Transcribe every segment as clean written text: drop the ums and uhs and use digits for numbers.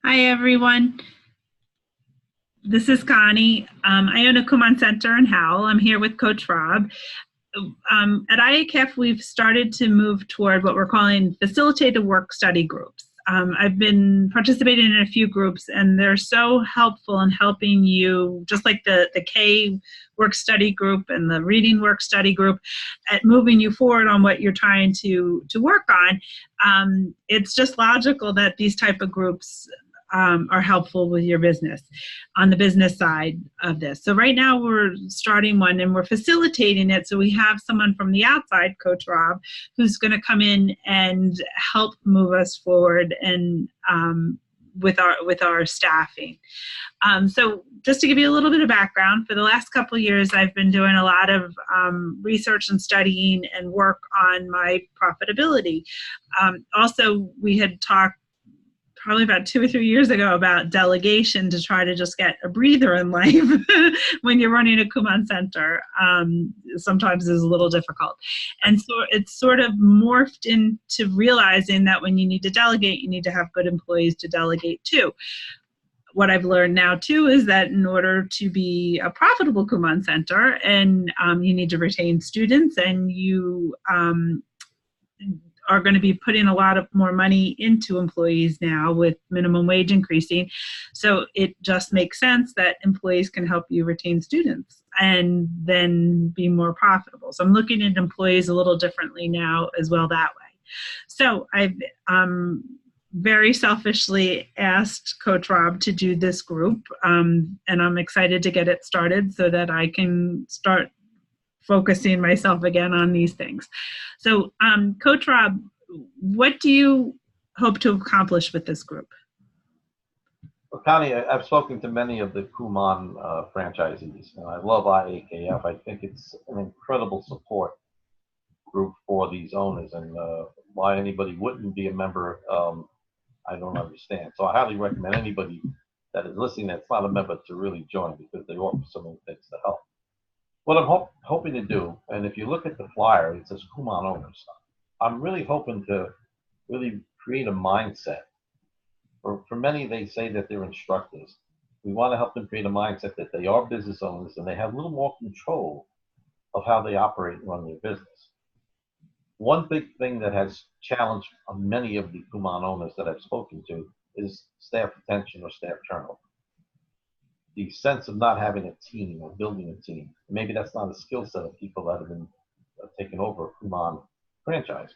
Hi, everyone. This is Connie. I own a Kumon Center in Howell. I'm here with Coach Rob. At IACF, we've started to move toward what we're calling facilitated work study groups. I've been participating in a few groups, and they're so helpful in helping you, just like the K work study group and the reading work study group, at moving you forward on what you're trying to work on. It's just logical that these type of groups are helpful with your business on the business side of this. So right now we're starting one and we're facilitating it. So we have someone from the outside, Coach Rob, who's going to come in and help move us forward and with our staffing. So just to give you a little bit of background, for the last couple of years, I've been doing a lot of research and studying and work on my profitability. Also, we had talked probably about 2 or 3 years ago about delegation to try to just get a breather in life when you're running a Kumon Center. Sometimes is a little difficult. And so it's sort of morphed into realizing that when you need to delegate, you need to have good employees to delegate to. What I've learned now too is that in order to be a profitable Kumon Center, and you need to retain students, and you are going to be putting a lot of more money into employees now with minimum wage increasing. So it just makes sense that employees can help you retain students and then be more profitable. So I'm looking at employees a little differently now as well that way. So I've very selfishly asked Coach Rob to do this group, and I'm excited to get it started so that I can start focusing myself again on these things. So, Coach Rob, what do you hope to accomplish with this group? Well, Connie, I've spoken to many of the Kumon franchisees, and I love IAKF. I think it's an incredible support group for these owners, and why anybody wouldn't be a member, I don't understand. So I highly recommend anybody that is listening that's not a member to really join, because they offer so many things to help. What I'm hoping to do, and if you look at the flyer, it says Kumon owners. I'm really hoping to really create a mindset. For many, they say that they're instructors. We want to help them create a mindset that they are business owners and they have a little more control of how they operate and run their business. One big thing that has challenged many of the Kumon owners that I've spoken to is staff retention or staff turnover. The sense of not having a team or building a team. Maybe that's not a skill set of people that have been taken over a Kumon franchise.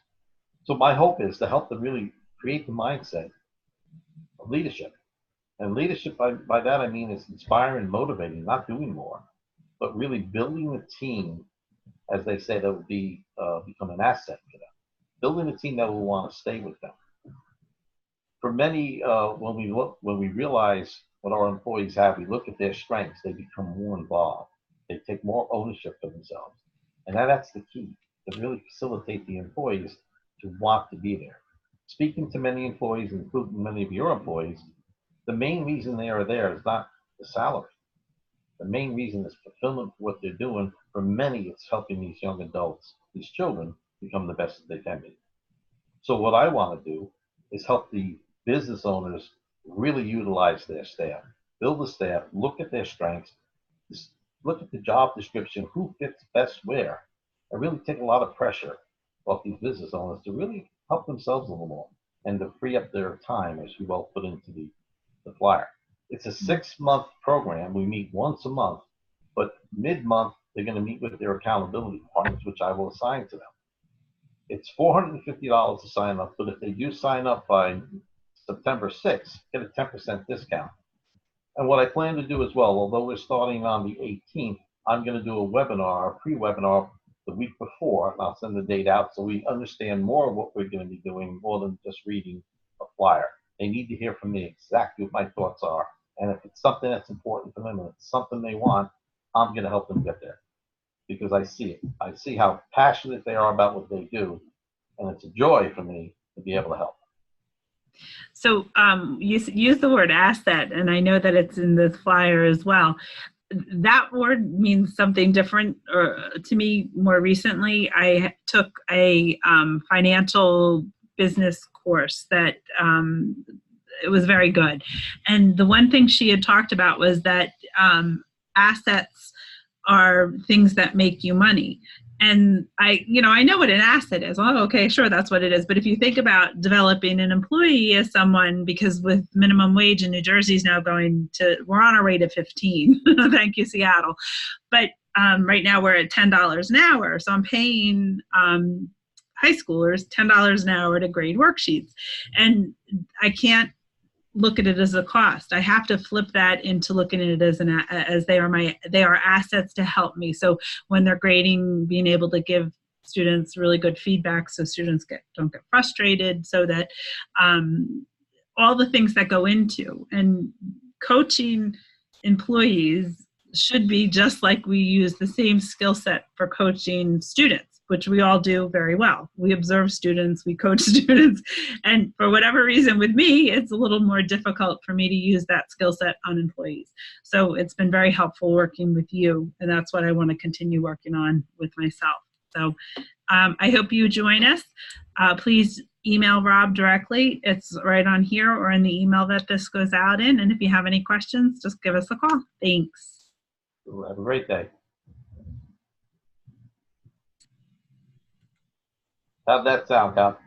So my hope is to help them really create the mindset of leadership. And leadership, by that I mean is inspiring, motivating, not doing more, but really building a team, as they say, that will be become an asset for them. Building a team that will want to stay with them. For many, when we realize what our employees have, we look at their strengths, they become more involved. They take more ownership for themselves. And that's the key, to really facilitate the employees to want to be there. Speaking to many employees, including many of your employees, the main reason they are there is not the salary. The main reason is fulfillment for what they're doing. For many, it's helping these young adults, these children, become the best that they can be. So what I want to do is help the business owners really utilize their staff, build the staff, look at their strengths, look at the job description, who fits best where, and really take a lot of pressure off these business owners to really help themselves a little more and to free up their time, as you well put into the flyer. It's a 6-month program. We meet once a month, but mid-month, they're going to meet with their accountability partners, which I will assign to them. It's $450 to sign up, but if they do sign up by September 6th, get a 10% discount. And what I plan to do as well, although we're starting on the 18th, I'm going to do a webinar, a pre-webinar the week before, and I'll send the date out so we understand more of what we're going to be doing, more than just reading a flyer. They need to hear from me exactly what my thoughts are. And if it's something that's important to them and it's something they want, I'm going to help them get there. Because I see it. I see how passionate they are about what they do. And it's a joy for me to be able to help. So you use the word asset, and I know that it's in the flyer as well. That word means something different to me. More recently, I took a financial business course that it was very good. And the one thing she had talked about was that assets are things that make you money. And I know what an asset is. Oh, okay, sure, that's what it is. But if you think about developing an employee as someone, because with minimum wage in New Jersey is now we're on our way to 15. Thank you, Seattle. But right now we're at $10 an hour. So I'm paying high schoolers $10 an hour to grade worksheets. And I can't look at it as a cost. I have to flip that into looking at it as they are assets to help me. So when they're grading, being able to give students really good feedback so students don't get frustrated, so that all the things that go into and coaching employees should be just like we use the same skill set for coaching students, which we all do very well. We observe students, we coach students, and for whatever reason with me, it's a little more difficult for me to use that skill set on employees. So it's been very helpful working with you, and that's what I want to continue working on with myself. So I hope you join us. Please email Rob directly. It's right on here or in the email that this goes out in. And if you have any questions, just give us a call. Thanks. Have a great day. How'd that sound, Cal?